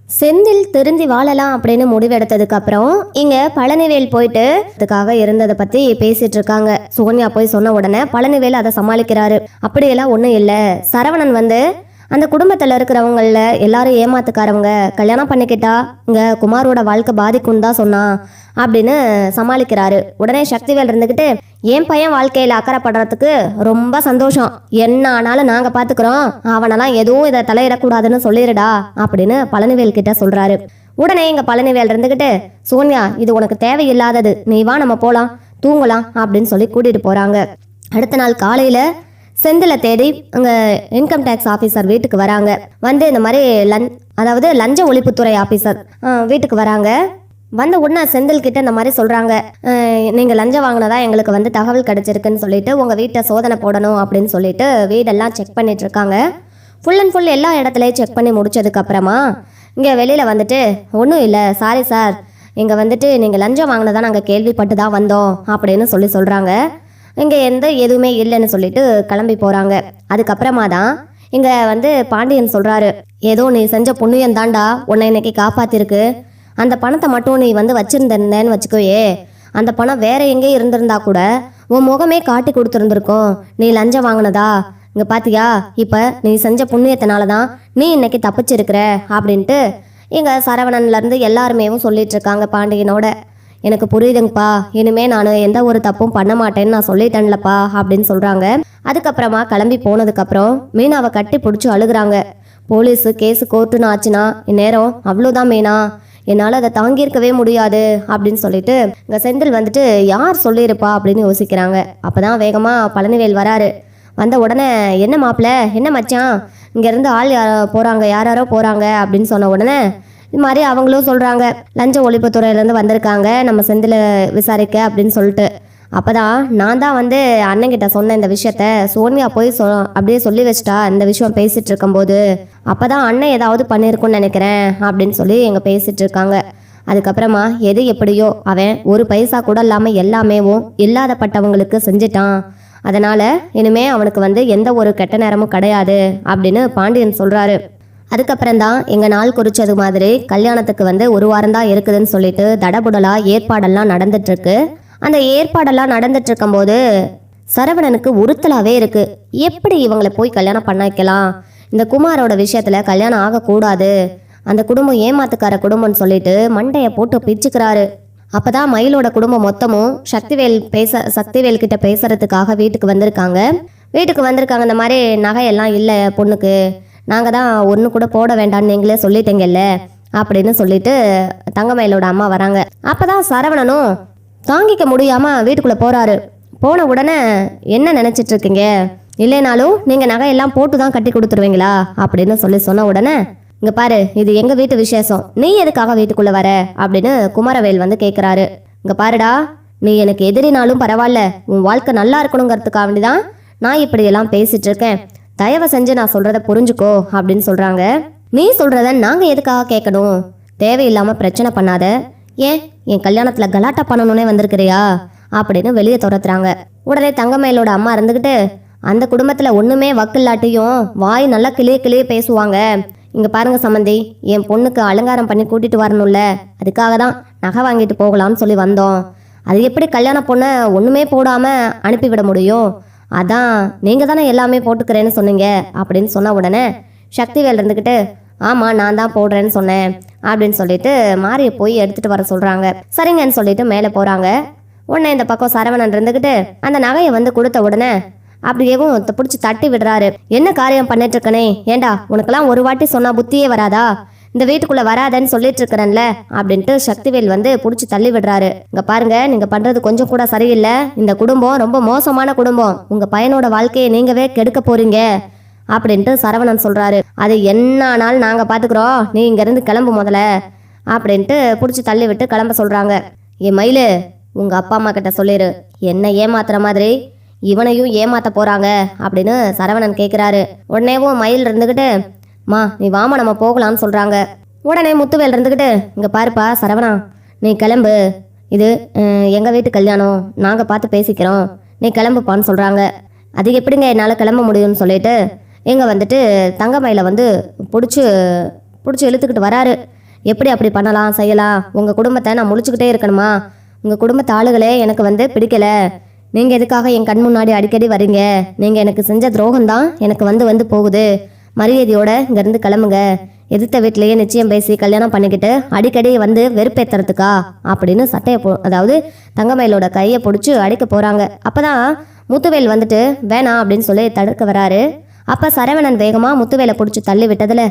செந்தில் திருந்தி வாழலாம் அப்படின்னு முடிவெடுத்ததுக்கு அப்புறம் இங்க பழனிவேல் போயிட்டு அதுக்காக இருந்ததை பத்தி பேசிட்டு இருக்காங்க. சோனியா போய் சொன்ன உடனே பழனிவேல் அதை சமாளிக்கிறாரு. அப்படியெல்லாம் ஒண்ணும் இல்ல, சரவணன் வந்து அந்த குடும்பத்துல இருக்கிறவங்கள எல்லாரும் ஏமாத்துக்காரவங்க, கல்யாணம் பண்ணிக்கிட்டா இங்க குமாரோட வாழ்க்கை பாதிக்கும் தான் சொன்னான் அப்படின்னு சமாளிக்கிறாரு. உடனே சக்திவேல் இருந்துக்கிட்டு என் பையன் வாழ்க்கையில அக்கறைப்படுறதுக்கு ரொம்ப சந்தோஷம், என்ன ஆனாலும் நாங்க பாத்துக்கிறோம், அவனெல்லாம் எதுவும் இதை தலையிடக்கூடாதுன்னு சொல்லிடுடா அப்படின்னு பழனிவேல் கிட்ட சொல்றாரு. உடனே இங்க பழனிவேல் இருந்துக்கிட்டு சோனியா இது உனக்கு தேவையில்லாதது, நீ வா நம்ம போலாம் தூங்கலாம் அப்படின்னு சொல்லி கூட்டிட்டு போறாங்க. அடுத்த நாள் காலையில செந்தில தேடி அங்கே இன்கம் டேக்ஸ் ஆஃபீஸர் வீட்டுக்கு வராங்க. வந்து இந்த மாதிரி அதாவது லஞ்ச ஒழிப்புத்துறை ஆஃபீஸர் வீட்டுக்கு வராங்க. வந்த உடனே செந்தில் கிட்ட இந்த மாதிரி சொல்கிறாங்க, நீங்கள் லஞ்சம் வாங்கினதா எங்களுக்கு வந்து தகவல் கிடச்சிருக்குன்னு சொல்லிட்டு உங்கள் வீட்டை சோதனை போடணும் அப்படின்னு சொல்லிட்டு வீடெல்லாம் செக் பண்ணிட்டு இருக்காங்க. ஃபுல் அண்ட் ஃபுல் எல்லா இடத்துலையும் செக் பண்ணி முடிச்சதுக்கப்புறமா இங்கே வெளியில் வந்துட்டு ஒன்றும் இல்லை சாரி சார், இங்கே வந்துட்டு நீங்கள் லஞ்சம் வாங்கினதா நாங்கள் கேள்விப்பட்டு தான் வந்தோம் அப்படின்னு சொல்கிறாங்க. இங்கே எதுவுமே இல்லைன்னு சொல்லிட்டு கிளம்பி போகிறாங்க. அதுக்கப்புறமா தான் இங்கே வந்து பாண்டியன் சொல்கிறாரு, ஏதோ நீ செஞ்ச புண்ணியம் தாண்டா உன்னை இன்னைக்கு காப்பாத்திருக்கு, அந்த பணத்தை மட்டும் நீ வந்து வச்சுருந்தேன்னு வச்சுக்கோயே, அந்த பணம் வேற எங்கேயும் இருந்திருந்தா கூட உன் முகமே காட்டி கொடுத்துருந்துருக்கோம், நீ லஞ்சம் வாங்கினதா, இங்கே பார்த்தியா இப்போ நீ செஞ்ச புண்ணியத்தினால தான் நீ இன்னைக்கு தப்பிச்சிருக்கிற அப்படின்ட்டு இங்கே சரவணன்லேருந்து எல்லாருமே சொல்லிட்டு இருக்காங்க பாண்டியனோட. எனக்கு புரியுதுங்கப்பா, இனிமே நான் எந்த ஒரு தப்பும் பண்ண மாட்டேன்னு நான் சொல்லிட்டேன்லப்பா அப்படின்னு சொல்கிறாங்க. அதுக்கப்புறமா கிளம்பி போனதுக்கப்புறம் மீனாவை கட்டி பிடிச்சி அழுகுறாங்க. போலீஸு கேஸு கோர்ட்டுன்னு ஆச்சுன்னா இந்நேரம் அவ்வளோதான் மீனா, என்னால் அதை தாங்கியிருக்கவே முடியாது அப்படின்னு சொல்லிட்டு இங்கே செந்தில் வந்துட்டு யார் சொல்லியிருப்பா அப்படின்னு யோசிக்கிறாங்க. அப்போ தான் வேகமாக பழனிவேல் வராரு. வந்த உடனே என்ன மாப்பிள்ள, என்ன மச்சான், இங்கேருந்து ஆள் போகிறாங்க, யாரோ போகிறாங்க அப்படின்னு சொன்ன உடனே இது மாதிரி அவங்களும் சொல்கிறாங்க, லஞ்ச ஒழிப்புத்துறையிலேருந்து வந்திருக்காங்க நம்ம செந்தில் விசாரிக்க அப்படின்னு சொல்லிட்டு. அப்போ தான் நான் தான் வந்து அண்ணங்கிட்ட சொன்ன இந்த விஷயத்த சோனியா போய் அப்படியே சொல்லி வச்சிட்டா இந்த விஷயம் பேசிகிட்டு இருக்கும்போது, அப்போ தான் அண்ணன் ஏதாவது பண்ணியிருக்குன்னு நினைக்கிறேன் அப்படின்னு சொல்லி எங்கே பேசிகிட்டு இருக்காங்க. அதுக்கப்புறமா எது எப்படியோ அவன் ஒரு பைசா கூட இல்லாமல் எல்லாமேவும் இல்லாதப்பட்டவங்களுக்கு செஞ்சிட்டான், அதனால் இனிமே அவனுக்கு வந்து எந்த ஒரு கெட்ட நேரமும் கிடையாது அப்படின்னு பாண்டியன் சொல்கிறாரு. அதுக்கப்புறம்தான் எங்கள் நாள் குறிச்சது மாதிரி கல்யாணத்துக்கு வந்து ஒரு வாரம் தான் இருக்குதுன்னு சொல்லிட்டு தடபுடலாக ஏற்பாடெல்லாம் நடந்துட்டுருக்கு. அந்த ஏற்பாடெல்லாம் நடந்துட்டு இருக்கும்போது சரவணனுக்கு உறுத்தலாகவே இருக்குது, எப்படி இவங்களை போய் கல்யாணம் பண்ண வைக்கலாம், இந்த குமாரோட விஷயத்தில் கல்யாணம் ஆகக்கூடாது, அந்த குடும்பம் ஏமாத்துக்கார குடும்பம்னு சொல்லிட்டு மண்டையை போட்டு பிச்சுக்கிறாரு. அப்போ தான் மயிலோட குடும்பம் மொத்தமும் சக்திவேல் கிட்ட பேசுறதுக்காக வீட்டுக்கு வந்திருக்காங்க. இந்த மாதிரி நகையெல்லாம் இல்லை பொண்ணுக்கு, நாங்கள் தான் ஒன்று கூட போட வேண்டாம்னு நீங்களே சொல்லிட்டீங்கல்ல அப்படின்னு சொல்லிட்டு தங்கமயிலோட அம்மா வராங்க. அப்போ தான் சரவணனும் தாங்கிக்க முடியாமல் வீட்டுக்குள்ளே போகிறாரு. போன உடனே என்ன நினச்சிட்டு இருக்கீங்க, இல்லைனாலும் நீங்கள் நகையெல்லாம் போட்டு தான் கட்டி கொடுத்துருவீங்களா அப்படின்னு சொன்ன உடனே இங்கே பாரு, இது எங்கள் வீட்டு விசேஷம், நீ எதுக்காக வீட்டுக்குள்ளே வர அப்படின்னு குமரவேல் வந்து கேட்குறாரு. இங்கே பாருடா, நீ எனக்கு எதிரினாலும் பரவாயில்ல, உன் வாழ்க்கை நல்லா இருக்கணுங்கிறதுக்காக வேண்டி தான் நான் இப்படியெல்லாம் பேசிகிட்டு இருக்கேன், தயவு செஞ்சு நான் சொல்கிறத புரிஞ்சுக்கோ அப்படின்னு சொல்கிறாங்க. நீ சொல்கிறத நாங்கள் எதுக்காக கேட்கணும், தேவையில்லாமல் பிரச்சனை பண்ணாத, ஏன் என் கல்யாணத்தில் கலாட்டா பண்ணணுன்னே வந்திருக்கிறியா அப்படின்னு வெளியே துரத்துறாங்க. உடனே தங்கமயிலோட அம்மா இருந்துக்கிட்டு அந்த குடும்பத்தில் ஒன்றுமே வக்கில்லாட்டியும் வாய் நல்லா கிளியே பேசுவாங்க, இங்கே பாருங்க சம்மந்தி, என் பொண்ணுக்கு அலங்காரம் பண்ணி கூட்டிகிட்டு வரணும்ல, அதுக்காக தான் நகை வாங்கிட்டு போகலாம்னு சொல்லி வந்தோம், அது எப்படி கல்யாண பொண்ணை ஒன்றுமே போடாமல் அனுப்பிவிட முடியும், அதான் நீங்கள் தானே எல்லாமே போட்டுக்கிறேன்னு சொன்னீங்க அப்படின்னு சொன்ன உடனே சக்திவேல் இருந்துக்கிட்டு ஆமாம் நான் தான் போடுறேன்னு சொன்னேன் அப்படின்னு சொல்லிட்டு மாரியை போய் எடுத்துகிட்டு வர சொல்கிறாங்க. சரிங்கன்னு சொல்லிட்டு மேலே போகிறாங்க. உடனே இந்த பக்கம் சரவணன் இருந்துக்கிட்டு அந்த நகையை வந்து கொடுத்த உடனே அப்படியேவும் பிடிச்சி தட்டி விடுறாரு. என்ன காரியம் பண்ணிட்டு இருக்கனே, ஏண்டா உனக்கெல்லாம் ஒரு வாட்டி சொன்னால் புத்தியே வராதா, இந்த வீட்டுக்குள்ளே வராதன்னு சொல்லிட்டு இருக்கிறேன்ல அப்படின்ட்டு சக்திவேல் வந்து பிடிச்சி தள்ளி விடுறாரு. இங்கே பாருங்க, நீங்கள் பண்ணுறது கொஞ்சம் கூட சரியில்லை, இந்த குடும்பம் ரொம்ப மோசமான குடும்பம், உங்கள் பையனோட வாழ்க்கையை நீங்கவே கெடுக்க போறீங்க அப்படின்ட்டு சரவணன் சொல்கிறாரு. அது என்ன ஆனாலும் நாங்கள் பார்த்துக்குறோம், நீ இங்கேருந்து கிளம்பு முதல்ல அப்படின்ட்டு பிடிச்சி தள்ளி விட்டு கிளம்ப சொல்கிறாங்க. மயிலு, உங்கள் அப்பா அம்மா கிட்ட சொல்லிடு, என்ன ஏமாத்துற மாதிரி இவனையும் ஏமாத்த போகிறாங்க அப்படின்னு சரவணன் கேட்குறாரு. உடனேவும் மயில் இருந்துக்கிட்டு மா நீ வாமா நம்ம போகலான்னு சொல்கிறாங்க. உடனே முத்துவேல் இருந்துக்கிட்டு இங்கே பாருப்பா சரவணா, நீ கிளம்பு, இது எங்கள் வீட்டு கல்யாணம், நாங்கள் பார்த்து பேசிக்கிறோம், நீ கிளம்புப்பான்னு சொல்கிறாங்க. அது எப்படிங்க என்னால் கிளம்ப முடியும்னு சொல்லிட்டு இங்கே வந்துட்டு தங்கமயில வந்து பிடிச்சி இழுத்துக்கிட்டு வராரு. எப்படி அப்படி பண்ணலாம் செய்யலாம்? உங்கள் குடும்பத்தை நான் முழிச்சுக்கிட்டே இருக்கணுமா? உங்கள் குடும்பத்து ஆளுகளே எனக்கு பிடிக்கல. நீங்கள் எதுக்காக என் கண் முன்னாடி அடிக்கடி வரீங்க? நீங்கள் எனக்கு செஞ்ச துரோகம் தான் எனக்கு வந்து போகுது. மரியாதையோட இங்கேருந்து கிளம்புங்க. எதிர்த்த வீட்டிலேயே நிச்சயம் பேசி கல்யாணம் பண்ணிக்கிட்டு அடிக்கடி வந்து வெறுப்பேற்றுறதுக்கா அப்படின்னு அதாவது தங்கமயிலோட கையை பிடிச்சி அடிக்க போகிறாங்க. அப்போ தான் முத்துவேல் வேணாம் அப்படின்னு சொல்லி தடுக்க வராரு. அப்போ சரவணன் வேகமாக முத்துவேலை பிடிச்சி தள்ளி விட்டதில்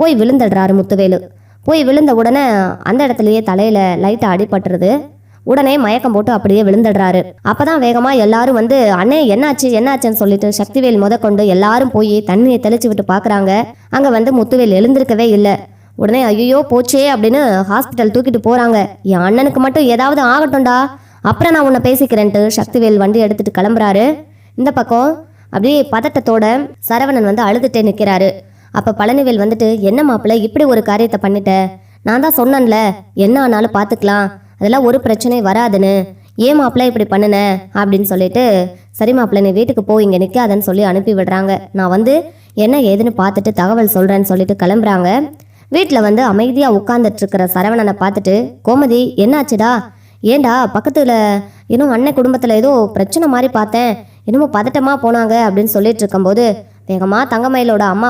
போய் விழுந்துடுறாரு முத்துவேலு. போய் விழுந்த உடனே அந்த இடத்துலையே தலையில் லைட்டாக அடிபட்டுருது. உடனே மயக்கம் போட்டு அப்படியே விழுந்துடுறாரு. அப்பதான் வேகமா எல்லாரும் அண்ணே என்னாச்சுன்னு சொல்லிட்டு சக்திவேல் கொண்டு எல்லாரும் போய் தண்ணியை தெளிச்சு விட்டு பாக்குறாங்க. அங்க முத்துவேல் எழுந்திருக்கவே இல்லை. உடனே ஐயோ போச்சே அப்படின்னு ஹாஸ்பிட்டல் தூக்கிட்டு போறாங்க. என் அண்ணனுக்கு மட்டும் ஏதாவது ஆகட்டும்டா, அப்புறம் நான் உன்னை பேசிக்கிறேன்ட்டு சக்திவேல் வண்டி எடுத்துட்டு கிளம்புறாரு. இந்த பக்கம் அப்படியே பதட்டத்தோட சரவணன் அழுதுட்டே நிக்கிறாரு. அப்ப பழனிவேல் என்ன மாப்பிள்ள இப்படி ஒரு காரியத்தை பண்ணிட்ட? நான் தான் சொன்னேன்ல, என்ன ஆனாலும் பாத்துக்கலாம், அதெல்லாம் ஒரு பிரச்சனை வராதுன்னு. ஏன் மாப்பிள்ள இப்படி பண்ணுன அப்படின்னு சொல்லிட்டு, சரி மாப்பிள்ள நீ வீட்டுக்கு போய் இங்கே நிற்காதன்னு சொல்லி அனுப்பி விடுறாங்க. நான் என்ன ஏதுன்னு பார்த்துட்டு தகவல் சொல்கிறேன்னு சொல்லிட்டு கிளம்புறாங்க. வீட்டில் அமைதியாக உட்காந்துட்டு இருக்கிற சரவணனை பார்த்துட்டு, கோமதி என்னாச்சுடா? ஏண்டா பக்கத்தில் இன்னும் அண்ணன் குடும்பத்தில் ஏதோ பிரச்சனை மாதிரி பார்த்தேன், இன்னமும் பதட்டமாக போனாங்க அப்படின்னு சொல்லிட்டு இருக்கும்போது வேகமாக தங்கமயிலோட அம்மா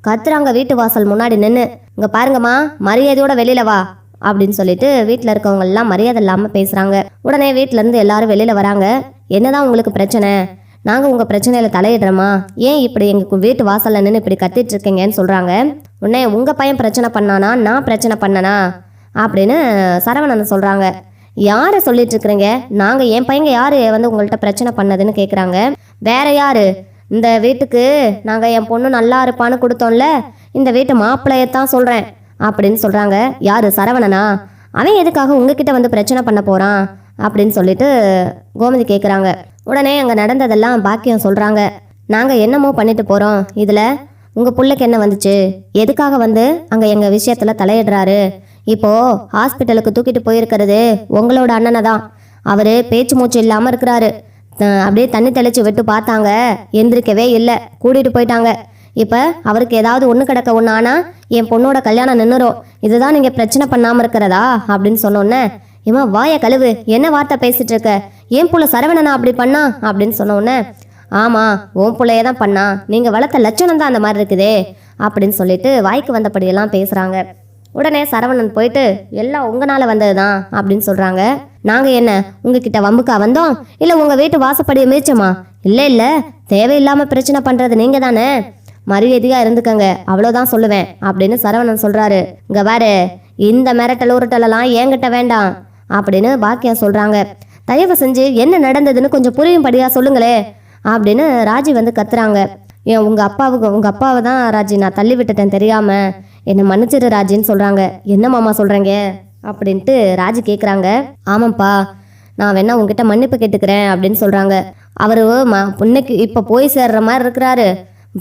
கத்துறாங்க வீட்டு வாசல் முன்னாடி நின்று, இங்கே பாருங்கம்மா, மரியாதையோட வெளியில வா அப்படின்னு சொல்லிட்டு வீட்டில் இருக்கவங்க எல்லாம் மரியாதை இல்லாமல் பேசுகிறாங்க. உடனே வீட்டிலேருந்து எல்லாரும் வெளியில் வராங்க. என்னதான் உங்களுக்கு பிரச்சனை? நாங்கள் உங்கள் பிரச்சனையில் தலையிடுறோமா? ஏன் இப்படி எங்கள் வீட்டு வாசலில் நின்று இப்படி கத்திட்டு இருக்கீங்கன்னு சொல்கிறாங்க. உடனே உங்கள் பையன் பிரச்சனை பண்ணானா, நான் பிரச்சனை பண்ணனா அப்படின்னு சரவணன் சொல்கிறாங்க. யாரை சொல்லிட்டு இருக்கிறீங்க? நாங்கள் என் பையங்க யார் உங்கள்கிட்ட பிரச்சனை பண்ணதுன்னு கேட்குறாங்க. வேற யாரு? இந்த வீட்டுக்கு நாங்கள் என் பொண்ணு நல்லா இருப்பான்னு கொடுத்தோம்ல, இந்த வீட்டு மாப்பிள்ளையத்தான் சொல்கிறேன் அப்படின்னு சொல்கிறாங்க. யார்? சரவணனா? அவன் எதுக்காக உங்ககிட்ட பிரச்சனை பண்ண போகிறான் அப்படின்னு சொல்லிட்டு கோமதி கேட்குறாங்க. உடனே அங்கே நடந்ததெல்லாம் பாக்கியம் சொல்கிறாங்க. நாங்கள் என்னமோ பண்ணிட்டு போகிறோம், இதில் உங்கள் பிள்ளைக்கு என்ன வந்துச்சு? எதுக்காக அங்கே எங்கள் விஷயத்தில் தலையிடுறாரு? இப்போது ஹாஸ்பிட்டலுக்கு தூக்கிட்டு போயிருக்கிறது உங்களோட அண்ணனை தான். அவர் பேச்சு மூச்சு இல்லாமல் இருக்கிறாரு. அப்படியே தண்ணி தெளித்து விட்டு பார்த்தாங்க, எந்திரிக்கவே இல்லை, கூட்டிகிட்டு போயிட்டாங்க. இப்போ அவருக்கு ஏதாவது ஒன்று கிடக்க ஒன்று ஆனால் என் பொண்ணோட கல்யாணம் நின்றுரும். இதுதான் நீங்கள் பிரச்சனை பண்ணாமல் இருக்கிறதா அப்படின்னு சொன்னோன்னே, இவன் வாய கழுவு, என்ன வார்த்தை பேசிட்டு இருக்க? என் புள்ள சரவணனா அப்படி பண்ணா அப்படின்னு சொன்னோன்னே, ஆமாம் உன் பிள்ளையே தான் பண்ணா, நீங்கள் வளர்த்த லட்சணம் தான் அந்த மாதிரி இருக்குதே அப்படின்னு சொல்லிட்டு வாய்க்கு வந்தபடியெல்லாம் பேசுகிறாங்க. உடனே சரவணன் போயிட்டு, எல்லாம் உங்களால் வந்தது தான் அப்படின்னு சொல்கிறாங்க. நாங்கள் என்ன உங்ககிட்ட வம்புக்கா வந்தோம்? இல்லை உங்கள் வீட்டு வாசப்படியை மிதிச்சோமா? இல்லை, தேவையில்லாமல் பிரச்சனை பண்ணுறது நீங்கள் தானே, மரியாதையாக இருந்துக்கங்க, அவ்வளோதான் சொல்லுவேன் அப்படின்னு சரவணன் சொல்கிறாரு. இங்கே வேறு இந்த மிரட்டல் உருட்டலெல்லாம் என்கிட்ட வேண்டாம் அப்படின்னு பாக்கியம் சொல்கிறாங்க. தயவு செஞ்சு என்ன நடந்ததுன்னு கொஞ்சம் புரியும்படியாக சொல்லுங்களே அப்படின்னு ராஜி கத்துறாங்க. ஏன் உங்கள் அப்பாவை தான் ராஜி நான் தள்ளி விட்டுட்டேன் தெரியாமல், என்னை மன்னிச்சிரு ராஜின்னு சொல்கிறாங்க. என்ன மாமா சொல்கிறீங்க அப்படின்ட்டு ராஜி கேட்குறாங்க. ஆமாம்ப்பா, நான் வேணா உங்ககிட்ட மன்னிப்பு கேட்டுக்கிறேன் அப்படின்னு சொல்கிறாங்க. அவர் பொண்ணுக்கு இப்போ போய் சேர்ற மாதிரி இருக்கிறாரு,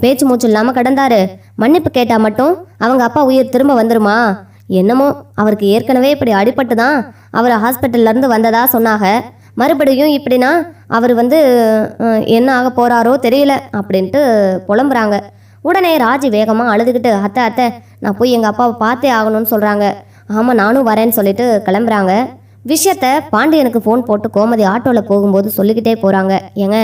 பேச்சு மூச்சு இல்லாமல் கிடந்தாரு. மன்னிப்பு கேட்டால் மட்டும் அவங்க அப்பா உயிர் திரும்ப வந்துருமா? என்னமோ அவருக்கு ஏற்கனவே இப்படி அடிபட்டு தான் அவர் ஹாஸ்பிட்டல்லேருந்து வந்ததா சொன்னாங்க. மறுபடியும் இப்படின்னா அவர் என்ன ஆக போகிறாரோ தெரியல அப்படின்ட்டு புலம்புறாங்க. உடனே ராஜி வேகமாக அழுதுகிட்டு, அத்தை நான் போய் எங்கள் அப்பாவை பார்த்தே ஆகணும்னு சொல்கிறாங்க. ஆமாம் நானும் வரேன்னு சொல்லிட்டு கிளம்புறாங்க. விஷயத்த பாண்டியனுக்கு ஃபோன் போட்டு கோமதி ஆட்டோவில் போகும்போது சொல்லிக்கிட்டே போகிறாங்க. ஏங்க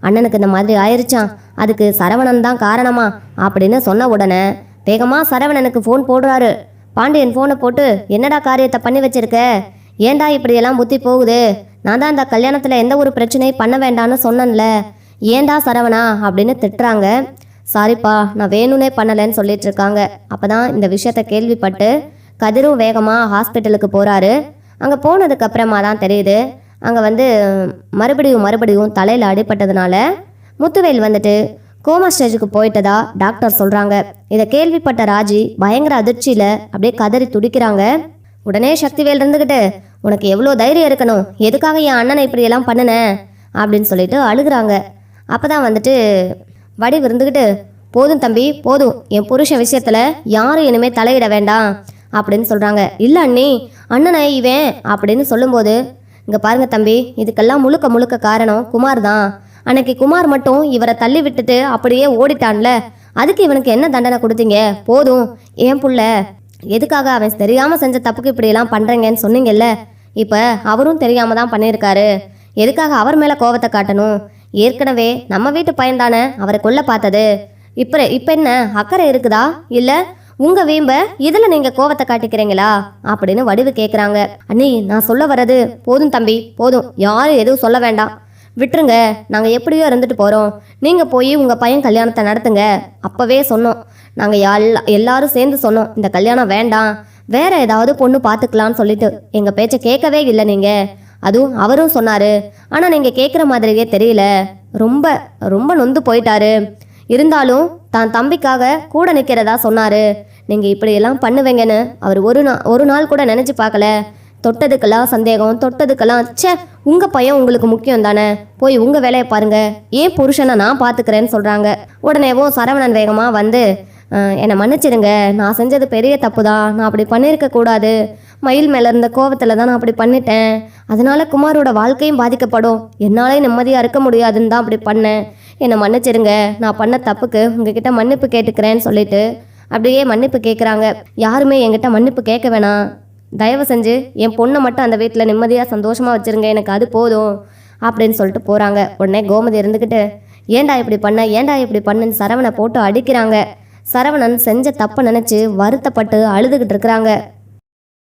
அண்ணனுக்கு இந்த மாதிரி ஆயிடுச்சான், அதுக்கு சரவணன் தான் காரணமா அப்படின்னு சொன்ன உடனே வேகமாக சரவணனுக்கு ஃபோன் போடுறாரு. பாண்டியன் ஃபோனை போட்டு, என்னடா காரியத்தை பண்ணி வச்சிருக்க? ஏண்டா இப்படியெல்லாம் புத்தி போகுது? நான் தான் இந்த கல்யாணத்தில் எந்த ஒரு பிரச்சனையும் பண்ண வேண்டான்னு சொன்னேன்ல, ஏண்டா சரவணா அப்படின்னு திட்டுறாங்க. சாரிப்பா, நான் வேணும்னே பண்ணலைன்னு சொல்லிட்டு இருக்காங்க. அப்போ தான் இந்த விஷயத்த கேள்விப்பட்டு கதிரும் வேகமாக ஹாஸ்பிட்டலுக்கு போகிறாரு. அங்கே போனதுக்கு அப்புறமா தான் தெரியுது, அங்கே மறுபடியும் தலையில் அடிபட்டதுனால முத்துவேல் கோமா ஸ்டேஜுக்கு போயிட்டதா டாக்டர் சொல்கிறாங்க. இதை கேள்விப்பட்ட ராஜி பயங்கர அதிர்ச்சியில் அப்படியே கதறி துடிக்கிறாங்க. உடனே சக்திவேல் இருந்துக்கிட்டு, உனக்கு எவ்வளோ தைரியம் இருக்கணும், எதுக்காக என் அண்ணனை இப்படியெல்லாம் பண்ணுன அப்படின்னு சொல்லிட்டு அழுகுறாங்க. அப்போ தான் வடிவு இருந்துக்கிட்டு, போதும் தம்பி போதும், என் புருஷன் விஷயத்தில் யாரும் இனிமேல் தலையிட வேண்டாம் அப்படின்னு சொல்கிறாங்க. இல்லை அண்ணி, அண்ணனை இவன் அப்படின்னு சொல்லும்போது, இங்கே பாருங்க தம்பி, இதுக்கெல்லாம் முழுக்க காரணம் குமார் தான். அன்னைக்கு குமார் மட்டும் இவரை தள்ளி விட்டுட்டு அப்படியே ஓடிட்டான்ல, அதுக்கு இவனுக்கு என்ன தண்டனை கொடுத்தீங்க? போதும், என் புள்ள எதுக்காக அவன் தெரியாம செஞ்ச தப்புக்கு இப்படியெல்லாம் பண்றீங்கன்னு சொன்னீங்கல்ல, இப்ப அவரும் தெரியாம தான் பண்ணியிருக்காரு. எதுக்காக அவர் மேல கோவத்தை காட்டணும்? ஏற்கனவே நம்ம வீட்டு பையன் தானே அவரை கொல்ல பார்த்தது. இப்ப என்ன அக்கறை இருக்குதா? இல்ல உங்க வீம்ப இதுல நீங்க கோவத்தை காட்டிக்கிறீங்களா அப்படின்னு வடிவு கேக்குறாங்க. அண்ணி, நான் சொல்ல வர்றது போதும் தம்பி, போதும். யாரும் எதுவும் சொல்ல வேண்டாம், விட்டுருங்க. நாங்க எப்படியோ இருந்துட்டு போறோம். நீங்க போய் உங்க பையன் கல்யாணத்தை நடத்துங்க. அப்பவே சொன்னோம், நாங்க எல்லாரும் சேர்ந்து சொன்னோம், இந்த கல்யாணம் வேண்டாம், வேற ஏதாவது பொண்ணு பார்த்துக்கலாம்னு சொல்லிட்டு. எங்க பேச்ச கேட்கவே இல்லை நீங்க. அதுவும் அவரும் சொன்னாரு, ஆனா நீங்க கேட்குற மாதிரியே தெரியல. ரொம்ப ரொம்ப நொந்து போயிட்டாரு. இருந்தாலும் தான் தம்பிக்காக கூட நிற்கிறதா சொன்னாரு. நீங்க இப்படியெல்லாம் பண்ணுவீங்கன்னு அவர் ஒரு நாள் கூட நினைச்சு பார்க்கல. தொட்டதுக்கெல்லாம் சந்தேகம், தொட்டதுக்கெல்லாம் ச்சே, உங்க பையன் உங்களுக்கு முக்கியம் தானே, போய் உங்க வேலையை பாருங்க, ஏன் புருஷனை நான் பார்த்துக்கிறேன்னு சொல்றாங்க. உடனேவும் சரவணன் வேகமா வந்து, என்னை மன்னிச்சிடுங்க, நான் செஞ்சது பெரிய தப்பு தான், நான் அப்படி பண்ணியிருக்க கூடாது, மயில் மேலே இருந்த கோவத்தில் தான் நான் அப்படி பண்ணிட்டேன், அதனால குமாரோட வாழ்க்கையும் பாதிக்கப்படும், என்னாலே நிம்மதியாக இருக்க முடியாதுன்னு தான் அப்படி பண்ணேன், என்னை மன்னிச்சிடுங்க, நான் பண்ண தப்புக்கு உங்ககிட்ட மன்னிப்பு கேட்டுக்கிறேன்னு சொல்லிட்டு அப்படியே மன்னிப்பு கேட்குறாங்க. யாருமே என்கிட்ட மன்னிப்பு கேட்க வேணாம், தயவு செஞ்சு என் பொண்ணை மட்டும் அந்த வீட்டில் நிம்மதியாக சந்தோஷமாக வச்சுருங்க, எனக்கு அது போதும் அப்படின்னு சொல்லிட்டு போகிறாங்க. உடனே கோமதி இருந்துக்கிட்டு, ஏண்டா இப்படி பண்ணுன்னு சரவணை போட்டு அடிக்கிறாங்க. சரவணன் செஞ்ச தப்பை நினச்சி வருத்தப்பட்டு அழுதுகிட்டு இருக்கிறாங்க.